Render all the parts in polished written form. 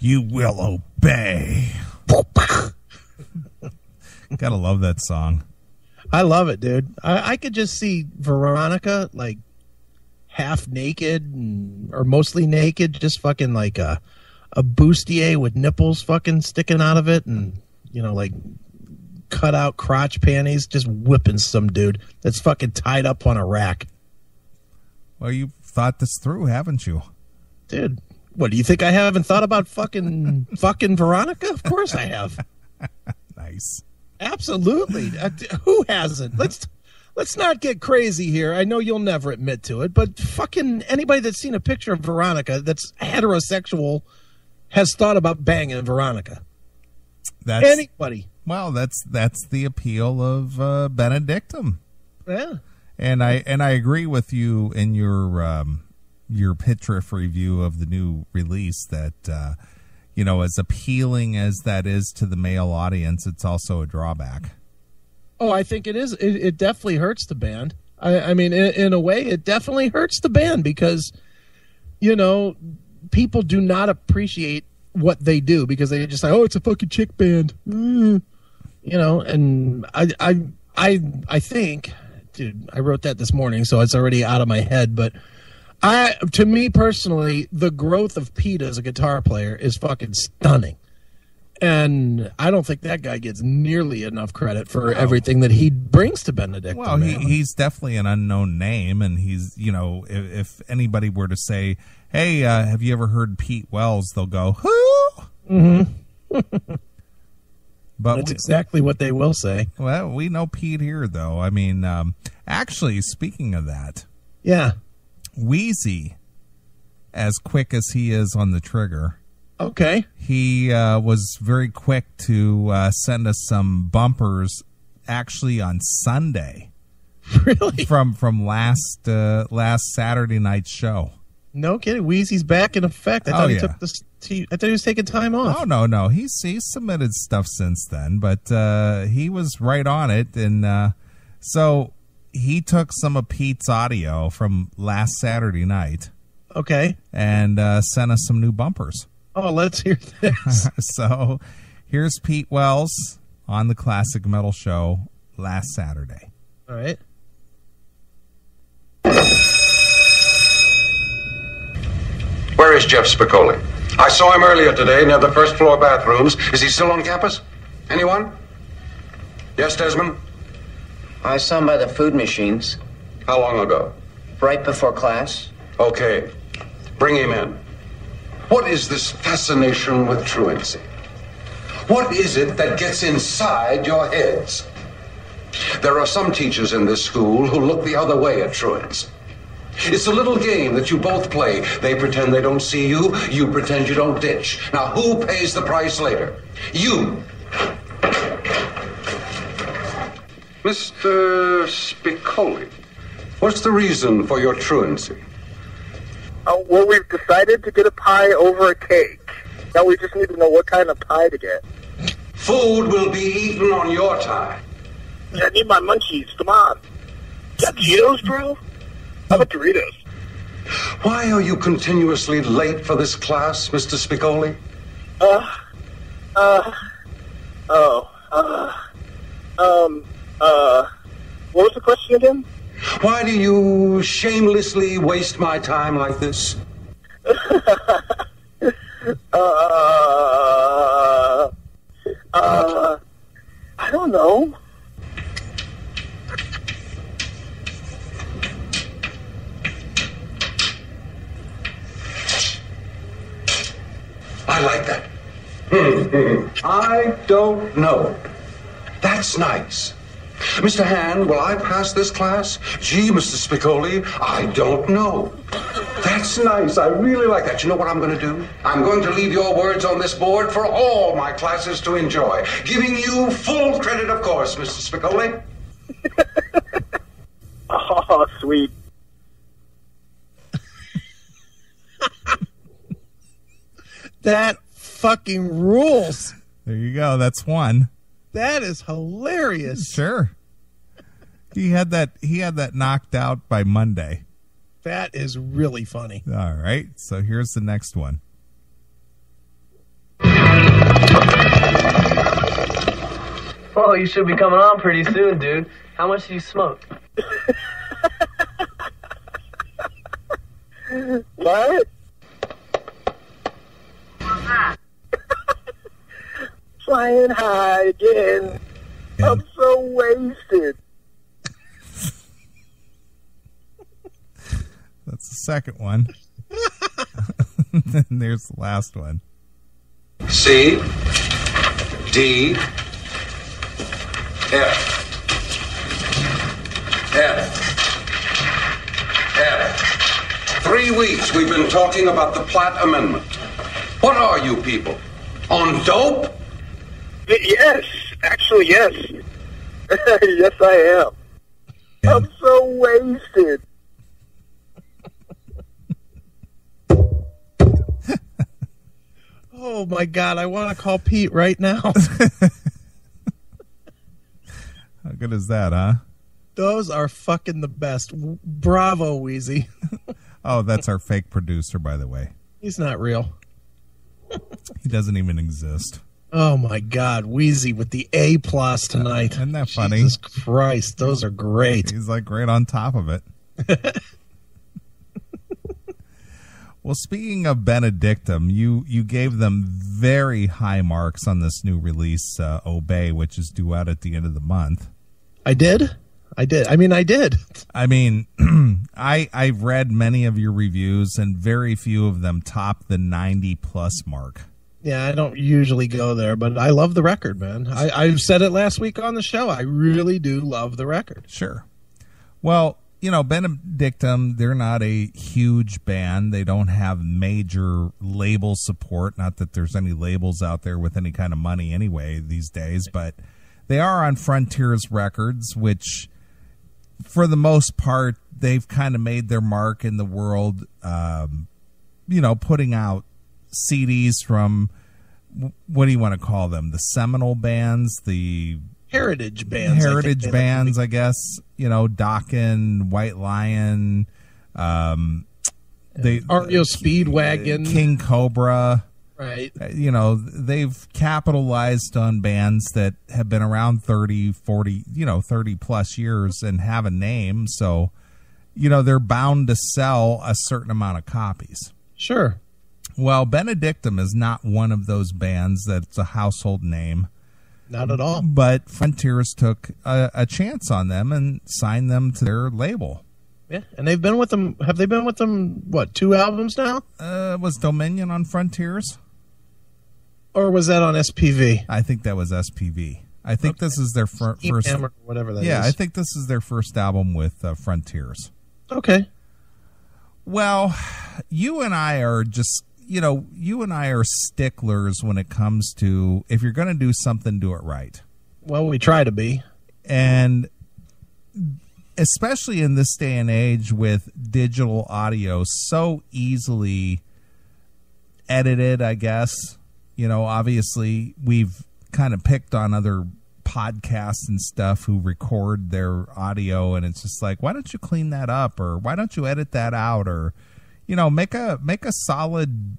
You will obey. Gotta love that song. I love it, dude. I could just see Veronica like half naked or mostly naked, just fucking like a bustier with nipples fucking sticking out of it, and like cut out crotch panties, just whipping some dude that's fucking tied up on a rack. Well, you've thought this through, haven't you? Dude, what, do you think I haven't thought about fucking Veronica? Of course I have. Nice. Absolutely. Who hasn't? Let's not get crazy here. I know you'll never admit to it, but fucking anybody that's seen a picture of Veronica that's heterosexual has thought about banging Veronica. Anybody. Well, that's the appeal of Benedictum. Yeah. And I agree with you in your pitch riff review of the new release that as appealing as that is to the male audience, it's also a drawback. Oh, I think it is. It definitely hurts the band. I mean, in a way, it definitely hurts the band because, people do not appreciate what they do because they just say, "Oh, it's a fucking chick band," and I think, dude, I wrote that this morning, so it's already out of my head, but. To me personally, the growth of Pete as a guitar player is fucking stunning. And I don't think that guy gets nearly enough credit for everything that he brings to Benedictum. Well, he's definitely an unknown name, and he's, if anybody were to say, hey, have you ever heard Pete Wells, they'll go, who? Mm-hmm. But that's exactly what they will say. Well, we know Pete here, though. I mean, actually, speaking of that. Yeah. Wheezy, as quick as he is on the trigger. Okay. He was very quick to send us some bumpers actually on Sunday. Really? From last Saturday night's show. No kidding. Wheezy's back in effect. I thought he took this. I thought he was taking time off. Oh no. He's submitted stuff since then, but he was right on it, and so. He took some of Pete's audio from last Saturday night. Okay. And sent us some new bumpers. Oh, let's hear this. So here's Pete Wells on the Classic Metal Show last Saturday. All right. Where is Jeff Spicoli? I saw him earlier today near the first floor bathrooms. Is he still on campus? Anyone? Yes, Desmond? I saw him by the food machines. How long ago? Right before class. Okay. Bring him in. What is this fascination with truancy? What is it that gets inside your heads? There are some teachers in this school who look the other way at truants. It's a little game that you both play. They pretend they don't see you. You pretend you don't ditch. Now, who pays the price later? You. Mr. Spicoli, what's the reason for your truancy? Well, we've decided to get a pie over a cake. Now we just need to know what kind of pie to get. Food will be eaten on your time. I need my munchies. Come on. Got Cheetos, bro? How about Doritos? Why are you continuously late for this class, Mr. Spicoli? What was the question again? Why do you shamelessly waste my time like this? I don't know. I like that. I don't know. That's nice. Mr. Hand, will I pass this class? Gee, Mr. Spicoli, I don't know. That's nice. I really like that. You know what I'm going to do? I'm going to leave your words on this board for all my classes to enjoy. Giving you full credit, of course, Mr. Spicoli. Oh, sweet. That fucking rules. There you go. That's one. That is hilarious. Sure. He had that knocked out by Monday. That is really funny. All right. So here's the next one. Oh, you should be coming on pretty soon, dude. How much do you smoke? What? Flying high again. I'm so wasted. That's the second one. Then there's the last one. C, D, F. F. 3 weeks we've been talking about the Platt Amendment. What are you people? On dope? Yes, actually, yes. Yes, I am. Yeah. I'm so wasted. Oh my God, I want to call Pete right now. How good is that, huh? Those are fucking the best. Bravo, Wheezy. Oh, that's our fake producer, by the way. He's not real. He doesn't even exist. Oh my God, Wheezy with the A+ tonight. Isn't that funny? Jesus Christ, those are great. He's like right on top of it. Well, speaking of Benedictum, you gave them very high marks on this new release, Obey, which is due out at the end of the month. I did. I did. I mean, I've read many of your reviews, and very few of them top the 90+ mark. Yeah, I don't usually go there, but I love the record, man. I said it last week on the show. I really do love the record. Sure. Well, you know, Benedictum, they're not a huge band. They don't have major label support. Not that there's any labels out there with any kind of money anyway these days, but they are on Frontiers Records, which for the most part, they've kind of made their mark in the world, you know, putting out CDs from, what do you want to call them? The seminal bands, the Heritage bands. I guess. You know, Dokken, White Lion, REO Speedwagon, King Cobra. Right. You know, they've capitalized on bands that have been around 30, 40, 30 plus years and have a name. So, you know, they're bound to sell a certain amount of copies. Sure. Well, Benedictum is not one of those bands that's a household name. Not at all. But Frontiers took a chance on them and signed them to their label. Yeah, and they've been with them. Have they been with them, what, 2 albums now? Was Dominion on Frontiers? Or was that on SPV? I think that was SPV. I think this is their first. Or whatever that is. Yeah, I think this is their first album with Frontiers. Okay. Well, you and I are just, you and I are sticklers when it comes to, if you're going to do something, do it right. Well, we try to be. And especially in this day and age with digital audio so easily edited, I guess. You know, obviously we've kind of picked on other podcasts and stuff who record their audio, and it's just like, why don't you clean that up, or why don't you edit that out, or, make a solid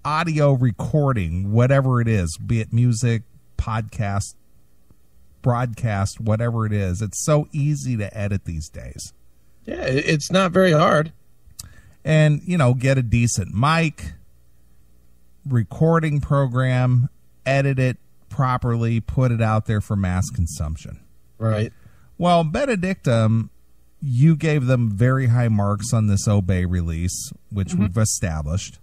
audio recording, whatever it is, be it music, podcast, broadcast, whatever it is. It's so easy to edit these days. Yeah, it's not very hard. And, get a decent mic, recording program, edit it properly, put it out there for mass consumption. Right. Well, Benedictum, you gave them very high marks on this Obey release, which we've established.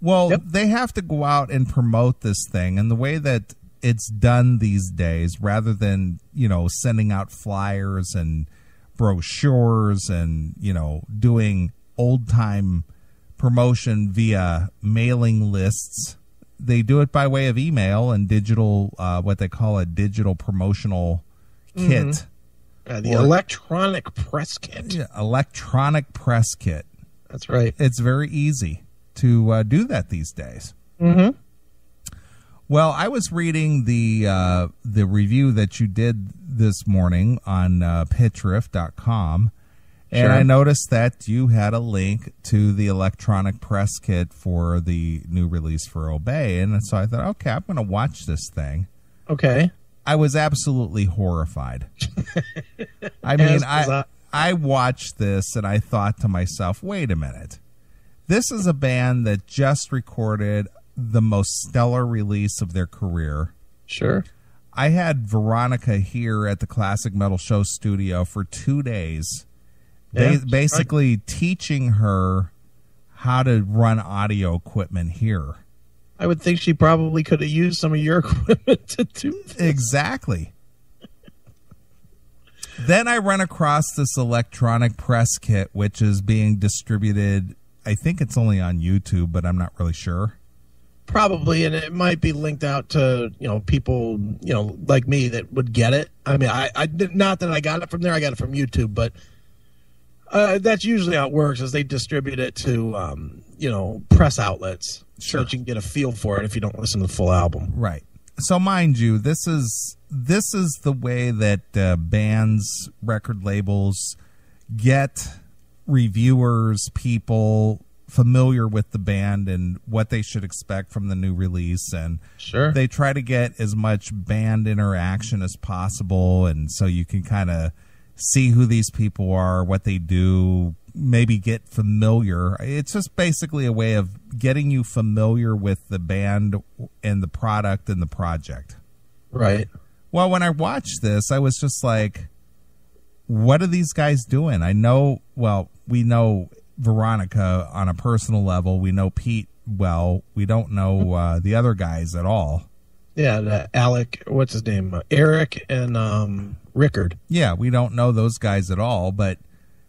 Well, They have to go out and promote this thing, and the way that it's done these days, rather than, sending out flyers and brochures and, doing old-time promotion via mailing lists, they do it by way of email and digital, what they call a digital promotional kit. The electronic press kit. Yeah, electronic press kit. That's right. It's very easy to do that these days. Mm-hmm. Well, I was reading the review that you did this morning on pitchriff.com, and I noticed that you had a link to the electronic press kit for the new release for Obey, and so I thought, okay, I'm going to watch this thing. Okay. I was absolutely horrified. I mean, I watched this and I thought to myself, wait a minute. This is a band that just recorded the most stellar release of their career. Sure. I had Veronica here at the Classic Metal Show studio for 2 days, basically teaching her how to run audio equipment here. I would think she probably could have used some of your equipment to do this. Exactly. Then I run across this electronic press kit, which is being distributed. I think it's only on YouTube, but I'm not really sure. Probably, and it might be linked out to, people, like me that would get it. I mean, I not that I got it from there, I got it from YouTube, but that's usually how it works, is they distribute it to, press outlets. Sure. So that you can get a feel for it if you don't listen to the full album. Right. So mind you, this is the way that bands, record labels get reviewers, people familiar with the band and what they should expect from the new release. And sure, they try to get as much band interaction as possible, and so you can kind of see who these people are, what they do, maybe get familiar. It's just basically a way of getting you familiar with the band and the product and the project. Right. Well, when I watched this, I was just like, what are these guys doing? We know Veronica on a personal level. We know Pete well. We don't know the other guys at all. Yeah, Alec, what's his name? Eric and Rickard. Yeah, we don't know those guys at all, but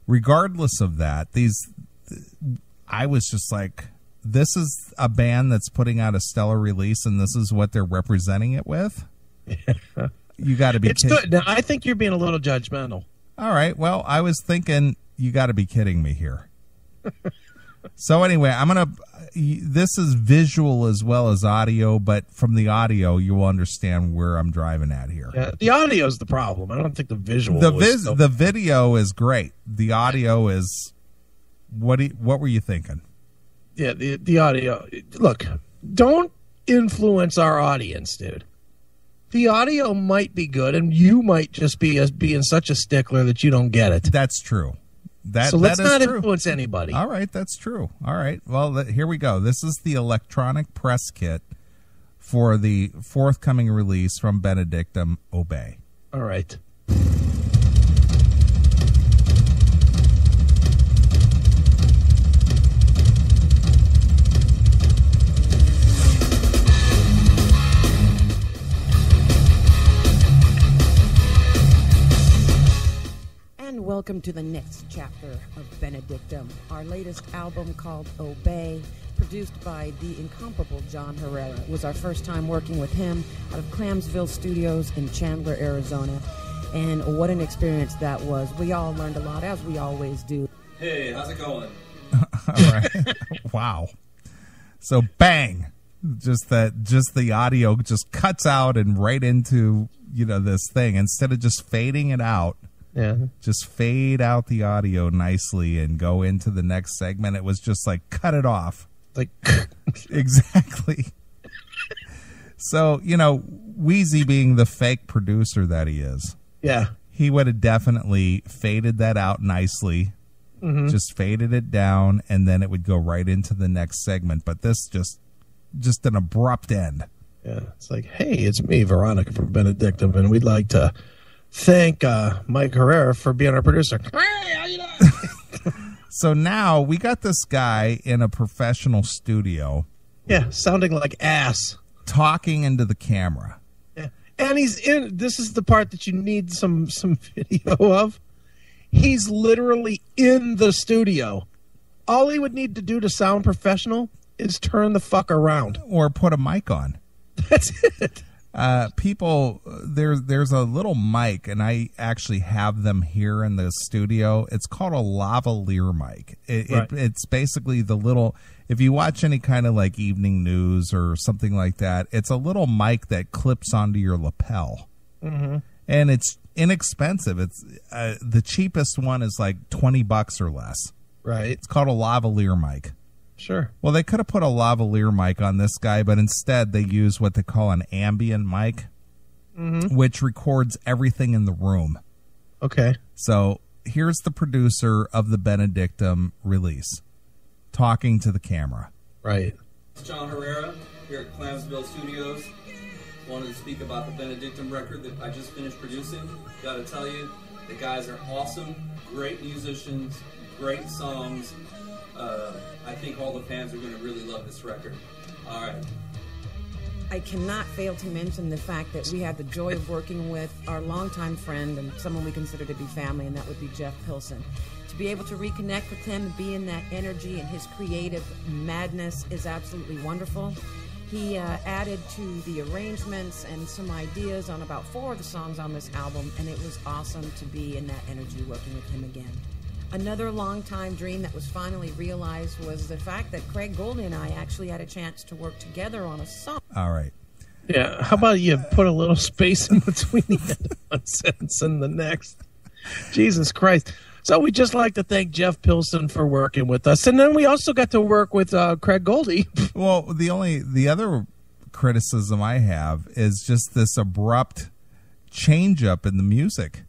regardless of that, I was just like, this is a band that's putting out a stellar release, and this is what they're representing it with? Yeah. You got to be kidding. It's good. Now, I think you're being a little judgmental. All right, well, I was thinking, you got to be kidding me here. So anyway, this is visual as well as audio, but from the audio, you will understand where I'm driving at here. Yeah, the audio is the problem. I don't think the visual. The video is great. The audio is what were you thinking? Yeah, the audio. Look, don't influence our audience, dude. The audio might be good, and you might just be being such a stickler that you don't get it. That's true. So let's not influence anybody. All right, that's true. All right, well, here we go. This is the electronic press kit for the forthcoming release from Benedictum. Obey. All right. Welcome to the next chapter of Benedictum, our latest album called Obey, produced by the incomparable John Herrera. It was our first time working with him out of Clamsville Studios in Chandler, Arizona, and what an experience that was. We all learned a lot, as we always do. Hey, how's it going? All right. Wow. So bang, just the audio just cuts out and right into, this thing. Instead of just fading it out, just fade out the audio nicely and go into the next segment. It was just like, cut it off. Like, exactly. So, Wheezy being the fake producer that he is. Yeah. He would have definitely faded that out nicely. Mm-hmm. Just faded it down, and then it would go right into the next segment. But this just an abrupt end. Yeah. It's like, hey, it's me, Veronica from Benedictum, and we'd like to thank Mike Herrera for being our producer. Hey, how you doing? So now we got this guy in a professional studio. Yeah, sounding like ass. Talking into the camera. Yeah. And this is the part that you need some video of. He's literally in the studio. All he would need to do to sound professional is turn the fuck around. Or put a mic on. That's it. People, there's a little mic, and I actually have them here in the studio. It's called a lavalier mic. It's basically the little, if you watch any kind of like evening news or something like that, it's a little mic that clips onto your lapel. Mm-hmm. And it's inexpensive. It's the cheapest one is like $20 or less. Right. It's called a lavalier mic. Sure. Well, they could have put a lavalier mic on this guy, but instead they use what they call an ambient mic. which records everything in the room. Okay. So here's the producer of the Benedictum release talking to the camera. Right. John Herrera here at Clamsville Studios. Wanted to speak about the Benedictum record that I just finished producing. Gotta tell you, the guys are awesome, great musicians, great songs. I think all the fans are going to really love this record. All right. I cannot fail to mention the fact that we had the joy of working with our longtime friend and someone we consider to be family, and that would be Jeff Pilson. To be able to reconnect with him and be in that energy and his creative madness is absolutely wonderful. He added to the arrangements and some ideas on about 4 of the songs on this album, and it was awesome to be in that energy working with him again. Another long-time dream that was finally realized was the fact that Craig Goldie and I actually had a chance to work together on a song. All right. Yeah, how about you put a little space in between the end of one sentence and the next? Jesus Christ. So we'd just like to thank Jeff Pilson for working with us. And then we also got to work with Craig Goldie. Well, the other criticism I have is just this abrupt change up in the music.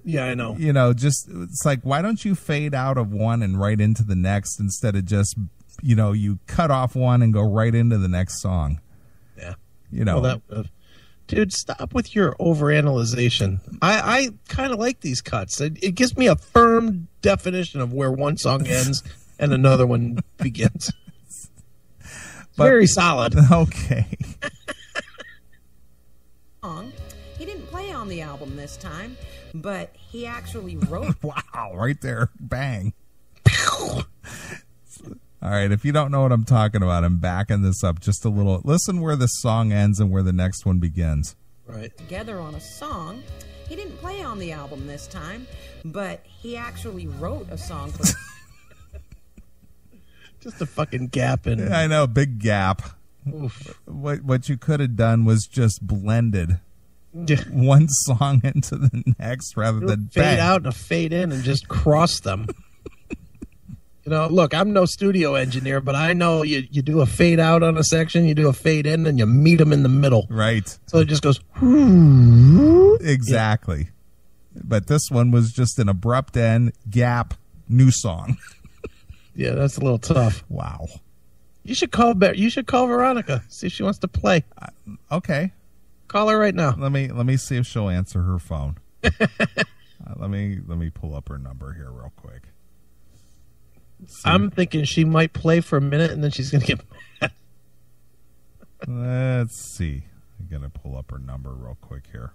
Yeah, I know. You know, just it's like, why don't you fade out of one and right into the next instead of just, you know, you cut off one and go right into the next song. Yeah. You know. Well, dude, stop with your overanalyzation. I kind of like these cuts. It gives me a firm definition of where one song ends and another one begins. Very solid. Okay. He didn't play on the album this time, but he actually wrote. Wow, right there. Bang. All right, if you don't know what I'm talking about, I'm backing this up just a little. Listen where the song ends and where the next one begins. Right. Together on a song. He didn't play on the album this time, but he actually wrote a song for Just a fucking gap in. I know, big gap. Oof. What you could have done was just blended Yeah. one song into the next rather than fade bang. out and a fade in and just cross them. You know, look, I'm no studio engineer, but I know you do a fade out on a section, you do a fade in, and you meet them in the middle. Right. So it just goes. Exactly. Yeah. But this one was just an abrupt end, gap, new song. Yeah, that's a little tough. Wow. You should call Veronica. See if she wants to play. Okay. Call her right now. Let me see if she'll answer her phone. Let me pull up her number here real quick. I'm thinking she might play for a minute and then she's going to get mad. Let's see. I'm going to pull up her number real quick here.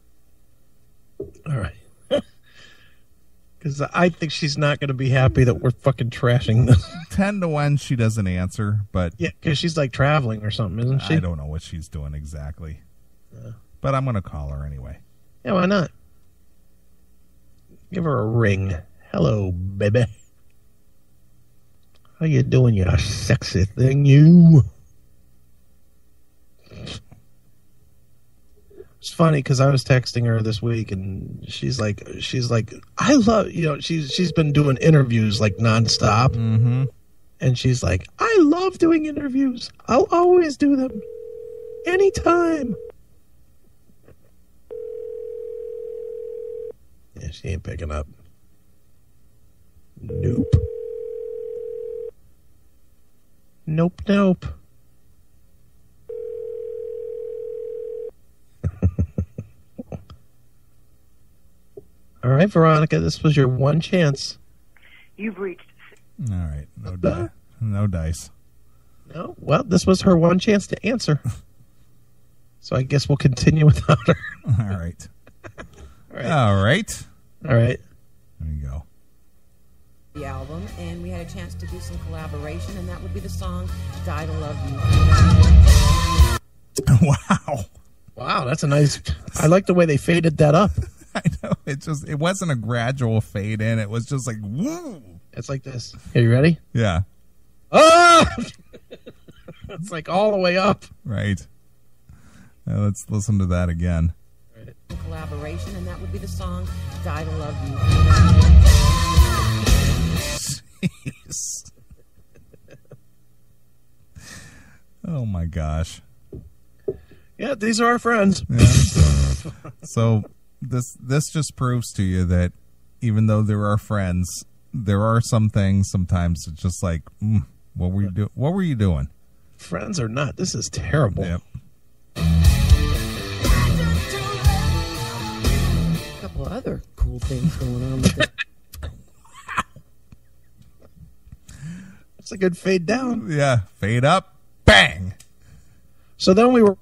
All right. Because I think she's not going to be happy that we're fucking trashing this. 10 to 1 she doesn't answer, but... Yeah, because she's like traveling or something, isn't she? I don't know what she's doing exactly. But I'm going to call her anyway. Yeah, why not? Give her a ring. Hello, baby. How you doing, you sexy thing, you? It's funny because I was texting her this week, and she's like, I love, you know, she's been doing interviews like nonstop, and she's like, I love doing interviews. I'll always do them, anytime. Yeah, she ain't picking up. Nope. Nope. All right, Veronica, this was your one chance. You've reached. All right, no dice. No, well, this was her one chance to answer. So I guess we'll continue without her. All right. All right. There you go. the album, and we had a chance to do some collaboration, and that would be the song Die to Love You. Wow, that's a nice... I like the way they faded that up. I know. It wasn't a gradual fade in. It was just like, woo. It's like this. Are you ready? Yeah. Ah! It's like all the way up. Right. Now let's listen to that again. Collaboration, and that would be the song Die to Love You. Jeez. Oh my gosh. Yeah, these are our friends. Yeah. So this just proves to you that even though there are friends, there are some things sometimes it's just like, what were you doing? Friends or not, this is terrible. Yep. A couple of other cool things going on with it. It's a good fade down. Yeah, fade up, bang. So then we were.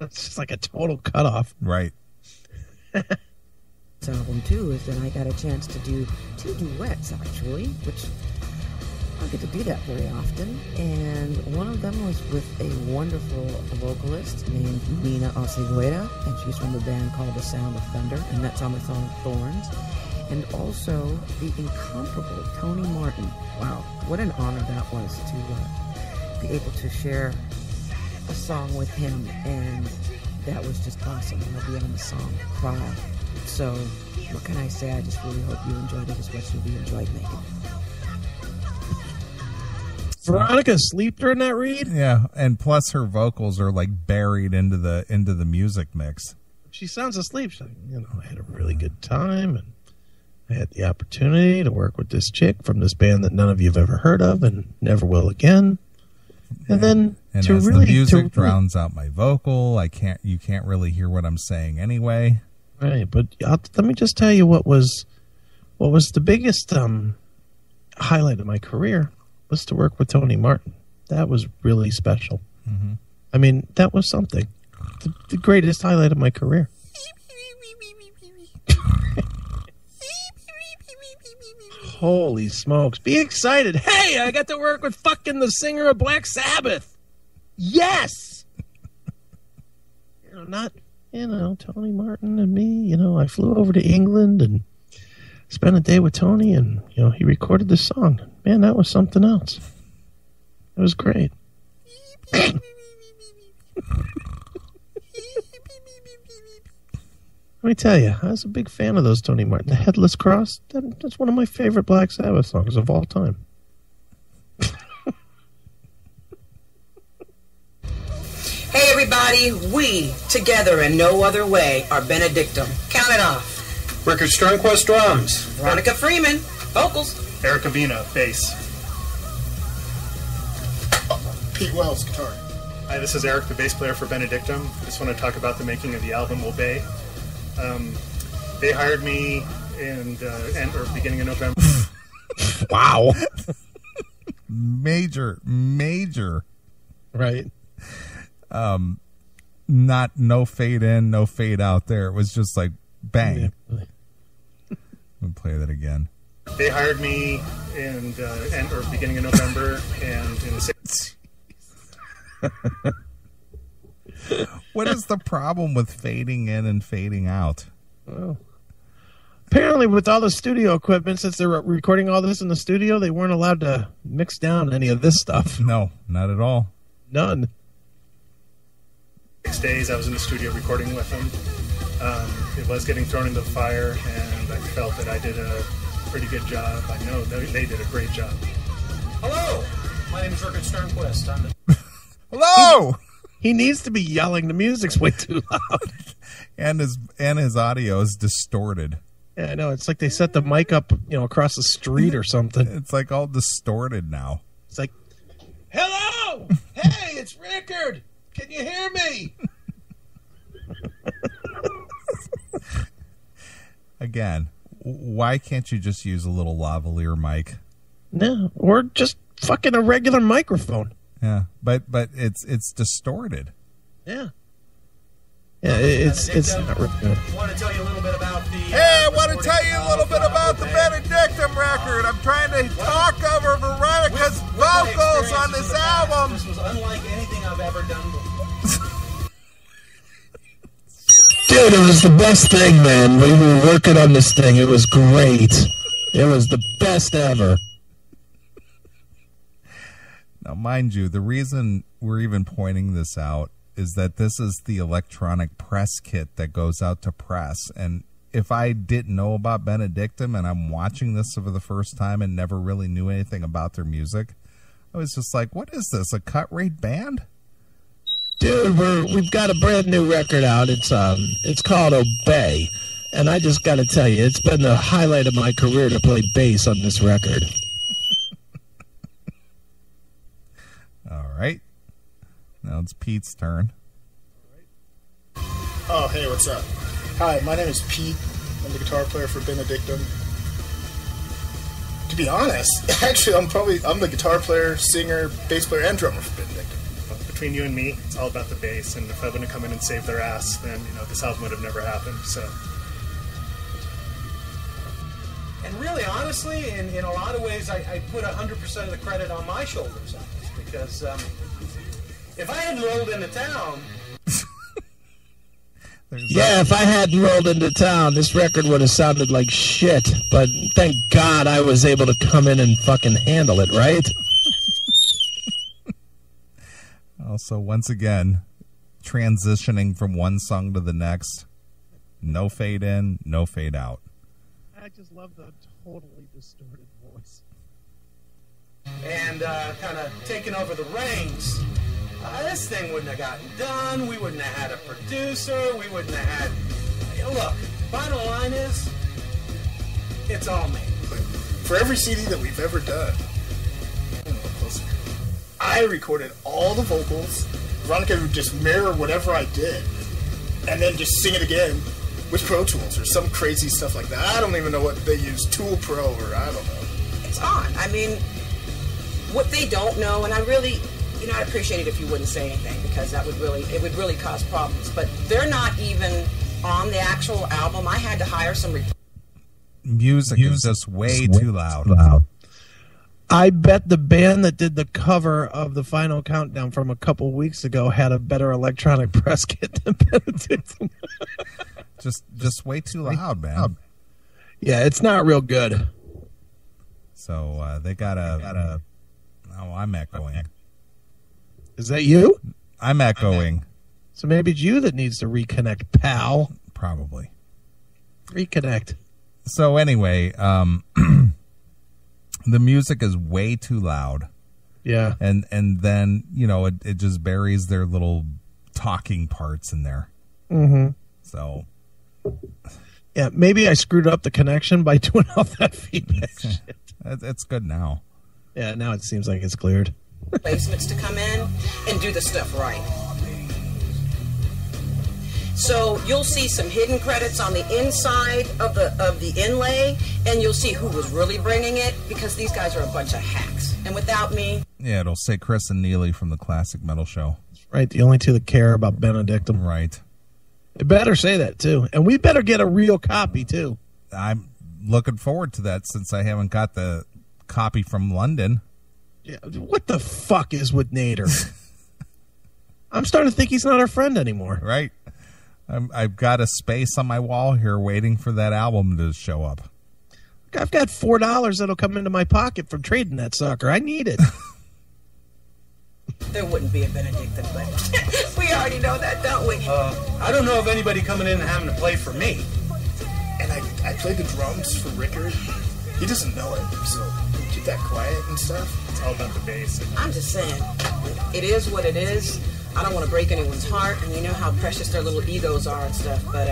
It's just like a total cutoff. Right. This album too is that I got a chance to do 2 duets actually, which I don't get to do that very often. And one of them was with a wonderful vocalist named Nina Oseguera, and she's from a band called The Sound of Thunder, and that's on the song Thorns. And also the incomparable Tony Martin. Wow, what an honor that was to be able to share a song with him, and that was just awesome. And I'll be on the song Cry. So what can I say? I just really hope you enjoyed it as much as we enjoyed making it. Veronica asleep during that read? Yeah, and plus her vocals are like buried into the music mix. She sounds asleep. She's like, I had a really good time, and I had the opportunity to work with this chick from this band that none of you have ever heard of and never will again. And then as the music drowns out my vocal, you can't really hear what I'm saying anyway. Right, but let me just tell you what was the biggest highlight of my career was to work with Tony Martin. That was really special. Mm-hmm. I mean, that was something. The greatest highlight of my career. Holy smokes. Be excited. Hey, I got to work with fucking the singer of Black Sabbath. Yes. Tony Martin and me, I flew over to England and spent a day with Tony, and, he recorded this song. Man, that was something else. It was great. Let me tell you, I was a big fan of those Tony Martin. The Headless Cross, that's one of my favorite Black Sabbath songs of all time. Hey everybody, we, together and no other way, are Benedictum. Count it off. Rickard Strongquist, drums. Veronica Freeman, vocals. Erica Vina, bass. Pete Wells, guitar. Hi, this is Eric, the bass player for Benedictum. I just want to talk about the making of the album Obey. They hired me in beginning of November. Wow. Major. Right. No fade in, no fade out there. It was just like bang. Yeah, really. Let me play that again. They hired me in beginning of November, and in What is the problem with fading in and fading out? Well, apparently with all the studio equipment, since they're recording all this in the studio, they weren't allowed to mix down any of this stuff. No, not at all. None. 6 days I was in the studio recording with them. It was getting thrown into the fire, and I felt that I did a pretty good job. I know they did a great job. Hello, my name is Rickard Sternquist. Hello! He needs to be yelling. The music's way too loud. and his audio is distorted. Yeah, I know. It's like they set the mic up, across the street or something. It's like all distorted now. It's like, hello! Hey, it's Rickard! Can you hear me? Again, why can't you just use a little lavalier mic? No, or just fucking a regular microphone. Yeah, but it's distorted. Yeah. Yeah, it's not really good. I want to tell you a little bit about the... Hey, I want to tell you a little bit about the Benedictum record. I'm trying to talk over Veronica's vocals on this album. This was unlike anything I've ever done before. Dude, it was the best thing, man. We were working on this thing. It was great. It was the best ever. Now, mind you, the reason we're even pointing this out is that this is the electronic press kit that goes out to press. And if I didn't know about Benedictum and I'm watching this for the first time and never really knew anything about their music, I was just like, what is this, a cut rate band? Dude, dude, we've got a brand new record out. It's called Obey, and I just got to tell you, it's been the highlight of my career to play bass on this record. All right. Now it's Pete's turn. Oh, hey, what's up? Hi, my name is Pete. I'm the guitar player for Benedictum. To be honest, actually, I'm the guitar player, singer, bass player, and drummer for Benedictum. Between you and me, it's all about the bass, and if I wouldn't have come in and saved their ass, then this album would have never happened. So. And really, honestly, in a lot of ways, I put 100% of the credit on my shoulders on this, because if I hadn't rolled into town... Yeah, if I hadn't rolled into town, this record would have sounded like shit. But thank God I was able to come in and fucking handle it, right? Also, once again, transitioning from one song to the next. No fade in, no fade out. I just love the totally distorted voice. And kind of taking over the reins. This thing wouldn't have gotten done. We wouldn't have had a producer. We wouldn't have had... Look, bottom line is, it's all me. For every CD that we've ever done, I recorded all the vocals. Veronica would just mirror whatever I did, and then just sing it again with Pro Tools or some crazy stuff like that. I don't even know what they use, Tool Pro or I don't know. It's on. I mean, what they don't know, and I really... I'd appreciate it if you wouldn't say anything, because it would really cause problems. But they're not even on the actual album. I had to hire some... Music is just way too loud. I bet the band that did the cover of the Final Countdown from a couple weeks ago had a better electronic press kit than Benedictum. just way too loud, man. Yeah, it's not real good. So they got a... Oh, I'm echoing. Is that you? I'm echoing. So maybe it's you that needs to reconnect, pal. Probably. Reconnect. So anyway, the music is way too loud. Yeah. And then, it just buries their little talking parts in there. Mm-hmm. So. Yeah, maybe I screwed up the connection by doing all that feedback shit. It's good now. Yeah, now it seems like it's cleared. Replacements to come in and do the stuff right. So you'll see some hidden credits on the inside of the inlay, and you'll see who was really bringing it, because these guys are a bunch of hacks. And without me... Yeah, it'll say Chris and Neeley from the Classic Metal Show. Right, the only two that care about Benedictum. Right. It better say that, too. And we better get a real copy, too. I'm looking forward to that, since I haven't got the copy from London. Yeah, what the fuck is with Nader? I'm starting to think he's not our friend anymore. Right. I've got a space on my wall here waiting for that album to show up. I've got $4 that'll come into my pocket from trading that sucker. I need it. There wouldn't be a Benedictum, but we already know that, don't we? I don't know of anybody coming in and having to play for me. And I played the drums for Rickard. He doesn't know it, so keep that quiet and stuff. It's all about the bass. I'm just saying, it is what it is. I don't want to break anyone's heart, and you know how precious their little egos are and stuff. But,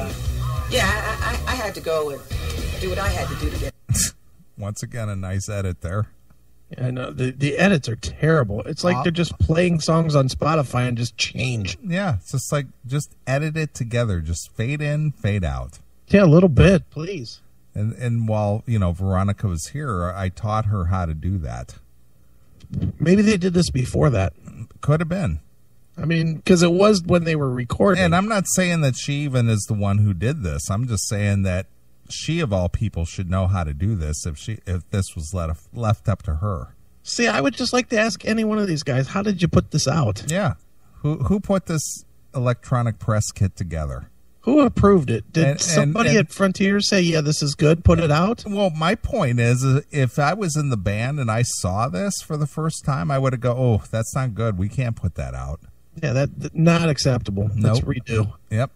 yeah, I had to go and do what I had to do to get. Once again, a nice edit there. Yeah, I know. The edits are terrible. It's like they're just playing songs on Spotify and just change. Yeah, it's just like, just edit it together. Just fade in, fade out. Yeah, a little bit, please. And while, Veronica was here, I taught her how to do that. Maybe they did this before that. Could have been. I mean, because it was when they were recording. And I'm not saying that she even is the one who did this. I'm just saying that she, of all people, should know how to do this if this was left up to her. See, I would just like to ask any one of these guys, how did you put this out? Yeah. Who put this electronic press kit together? Who approved it? Did somebody at Frontier say, yeah, this is good, put it out? Well, my point is, if I was in the band and I saw this for the first time, I would have go, oh, that's not good. We can't put that out. Yeah, that's not acceptable. Let's redo. Yep.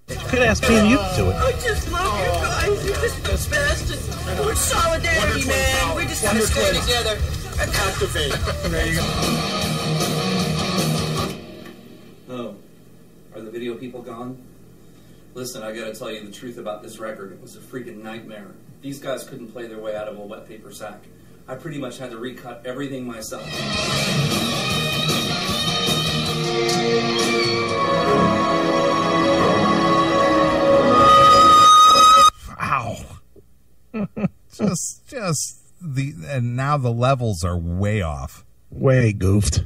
You could ask me and you to do it. I just love you guys. You're just the best. And we're solidarity, man. We're just going to stay together. Activate. There you go. studio people gone. Listen, I gotta tell you the truth about this record. It was a freaking nightmare. These guys couldn't play their way out of a wet paper sack. I pretty much had to recut everything myself. Wow. And now the levels are way off. Way goofed.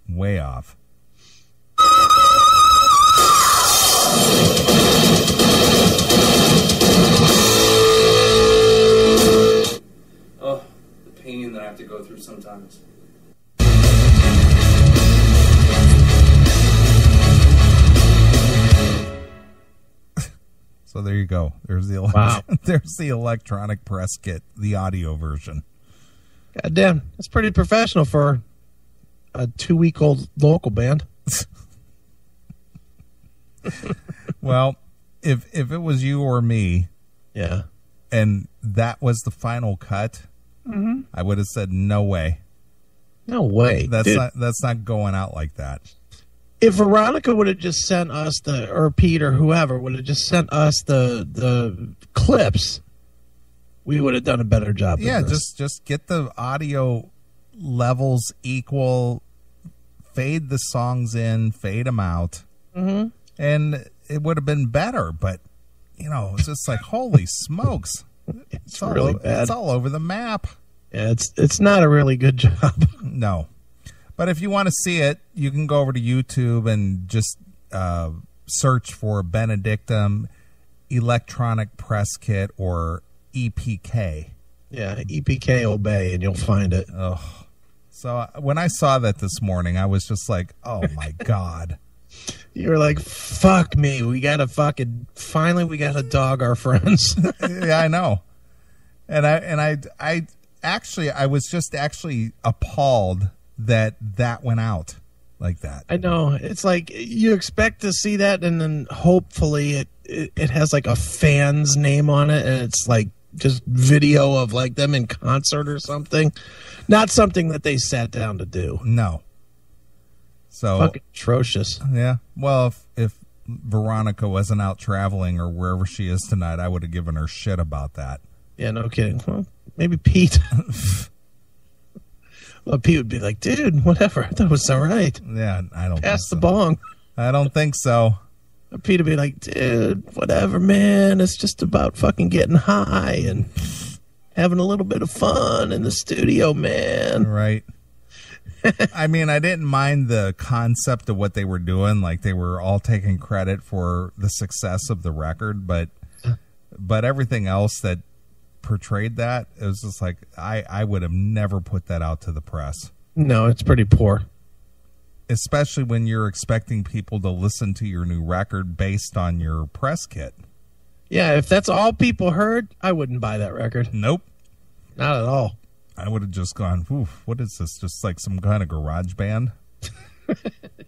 Way off. Oh, the pain that I have to go through sometimes. So there you go. There's the there's the electronic press kit, the audio version. God damn, that's pretty professional for a 2-week-old local band. Well, if it was you or me, yeah, and that was the final cut, I would have said no way. No way. That's not going out like that. If Veronica would have just sent us or Pete or whoever would have just sent us the clips, we would have done a better job. Yeah, just get the audio levels equal, fade the songs in, fade them out, and it would have been better. But it's just like, holy smokes, it's really bad. It's all over the map. Yeah, it's not a really good job. No. But if you want to see it, you can go over to YouTube and just search for Benedictum Electronic Press Kit or EPK. Yeah, EPK Obey, and you'll find it. Oh, so when I saw that this morning, I was just like, oh my God. You were like, fuck me. We got to finally we got to dog our friends. Yeah, I know. And I was just appalled that went out like that. I know. It's like you expect to see that, and then hopefully it has like a fan's name on it, and it's like just video of like them in concert or something. Not something that they sat down to do. No. So fucking atrocious. Yeah. Well, if Veronica wasn't out traveling or wherever she is tonight, I would have given her shit about that. Yeah, no kidding. Well, maybe Pete. Well, Pete would be like, dude, whatever. I thought it was all right. Yeah, I don't Pass the think so. bong. I don't think so. Pete would be like, dude, whatever, man. It's just about fucking getting high and having a little bit of fun in the studio, man. Right. I mean, I didn't mind the concept of what they were doing. Like, they were all taking credit for the success of the record, but everything else that portrayed that, it was just like, I would have never put that out to the press. No, it's pretty poor. Especially when you're expecting people to listen to your new record based on your press kit. Yeah, if that's all people heard, I wouldn't buy that record. Nope. Not at all. I would have just gone, oof, what is this? Just like some kind of garage band?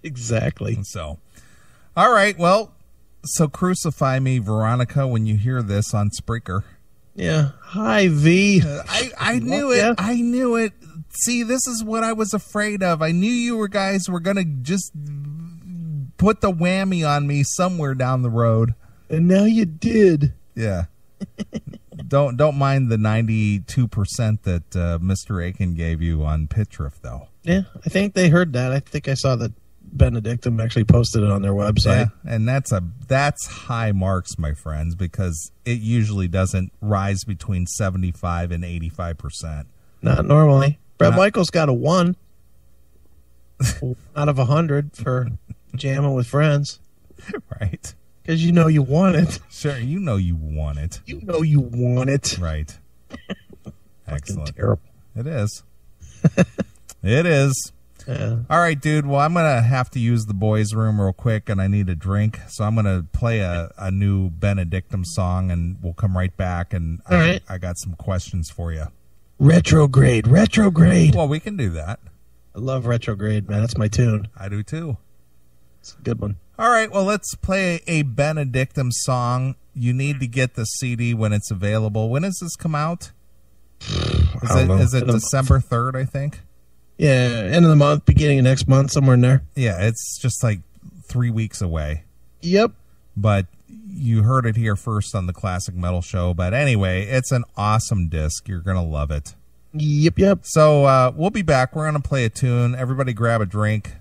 Exactly. So, all right, well, so crucify me, Veronica, when you hear this on Spreaker. Yeah. Hi, V. I knew it. Yeah. I knew it. See, this is what I was afraid of. I knew you guys were going to just put the whammy on me somewhere down the road. And now you did. Yeah. Don't mind the 92% that Mr. Aiken gave you on Pitch Riff, though. Yeah, I think they heard that. I think I saw that Benedictum actually posted it on their website. Yeah, and that's high marks, my friends, because it usually doesn't rise between 75 and 85%. Not normally. Brett Michaels got a 1 out of 100 for jamming with friends. Right. Because you know you want it. Sure, you know you want it. You know you want it. Right. Excellent. Terrible. It is. It is. Yeah. All right, dude. Well, I'm going to have to use the boys' room real quick, and I need a drink. So I'm going to play a new Benedictum song, and we'll come right back. And I got some questions for you. Retrograde. Well, we can do that. I love Retrograde, man. That's my tune. I do, too. It's a good one. All right, well, let's play a Benedictum song. You need to get the CD when it's available. When does this come out? Is it December 3rd, I think? Yeah, end of the month, beginning of next month, somewhere in there. Yeah, it's just like 3 weeks away. Yep. But you heard it here first on the Classic Metal Show. But anyway, it's an awesome disc. You're going to love it. Yep. So we'll be back. We're going to play a tune. Everybody grab a drink.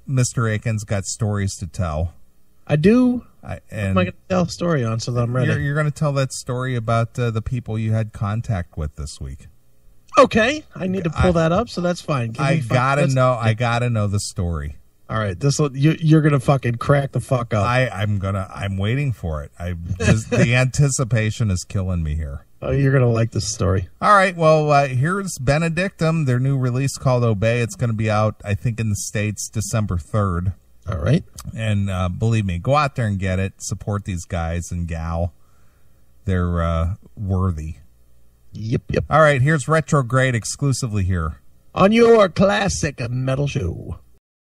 Mr. Akin's got stories to tell. I do. And what am I going to tell a story on so that I'm ready? You're going to tell that story about the people you had contact with this week. Okay. I need to pull that up, so that's fine. I got to know the story. All right. You're going to fucking crack the fuck up. I'm waiting for it. The anticipation is killing me here. Oh, you're going to like this story. All right. Well, here's Benedictum, their new release called Obey. It's going to be out, I think, in the States December 3rd. All right. And believe me, go out there and get it. Support these guys and gal. They're worthy. Yep. All right. Here's Retrograde exclusively here on your Classic Metal Show.